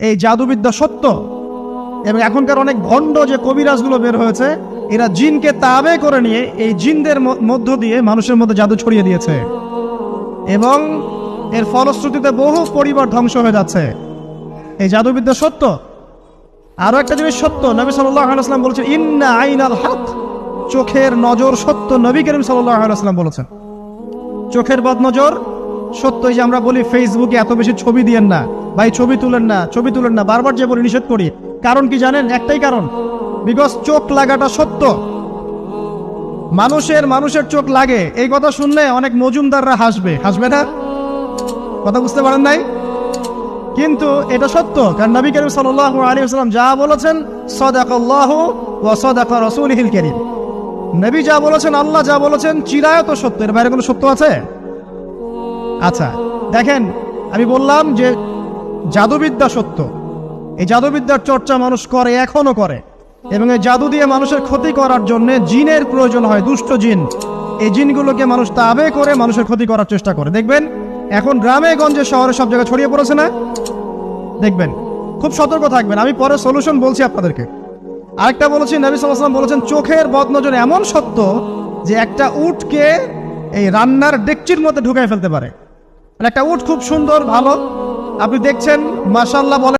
এই জাদুবিদ্যা সত্য, এবং এখনকার অনেক ভণ্ড যে কবিরাজগুলো বের হয়েছে, এরা জিনকে তাবে করে নিয়ে এই জিনদের মধ্য দিয়ে মানুষের মধ্যে জাদু ছড়িয়ে দিয়েছে, এবং এর ফলশ্রুতিতে বহু পরিবার ধ্বংস হয়ে যাচ্ছে। এই জাদুবিদ্যা সত্য। আরো একটা জিনিস সত্য, নবী সাল্লাল্লাহু আলাইহি ওয়াসাল্লাম বলেছেন ইন্না আইনাল হক, চোখের নজর সত্য। নবী করিম সাল্লাল্লাহু আলাইহি ওয়াসাল্লাম বলেছেন চোখের বদনজর সত্য। এই যে আমরা বলি ফেসবুকে এত বেশি ছবি দিয়েন না ভাই, ছবি তুলেন না, বারবার যে বলি নিষেধ করি, কারণ কি জানেন? একটাই কারণ, বিকজ চোখ লাগাটা সত্য। মানুষের চোখ লাগে, এই কথা শুনলে অনেক মজুমদাররা হাসবে না? কথা বুঝতে পারেন নাই? কিন্তু এটা সত্য, কারণ নবী করিম সাল্লাল্লাহু আলাইহি ওয়াসাল্লাম যা বলেছেন, সাদাকাল্লাহু ওয়া সাদাকা রাসূলুহুল কারীম, নবী যা বলেছেন, আল্লাহ যা বলেছেন, চিরায়ত সত্য। এর বাইরে কোনো সত্য আছে? আচ্ছা দেখেন, আমি বললাম যে জাদুবিদ্যা সত্য। এই জাদুবিদ্যার চর্চা মানুষ করে, এখনো করে, এবং এই জাদু দিয়ে মানুষের ক্ষতি করার জন্য জিনের প্রয়োজন হয়, দুষ্ট জিন। এই জিনগুলোকে মানুষ তাবে করে মানুষের ক্ষতি করার চেষ্টা করে। দেখবেন এখন গ্রামে গঞ্জে শহরে সব জায়গায় ছড়িয়ে পড়েছে না? দেখবেন, খুব সতর্ক থাকবেন। আমি পরে সলিউশন বলছি আপনাদেরকে। আরেকটা বলেছি, নবী সাল্লাল্লাহু আলাইহি ওয়াসাল্লাম বলেছেন চোখের বদনজর এমন সত্য যে একটা উটকে এই রান্নার ডেকচির মধ্যে ঢুকাই ফেলতে পারে। একটা উট খুব সুন্দর, ভালো, আপনি দেখছেন, মাশাআল্লাহ বলেন,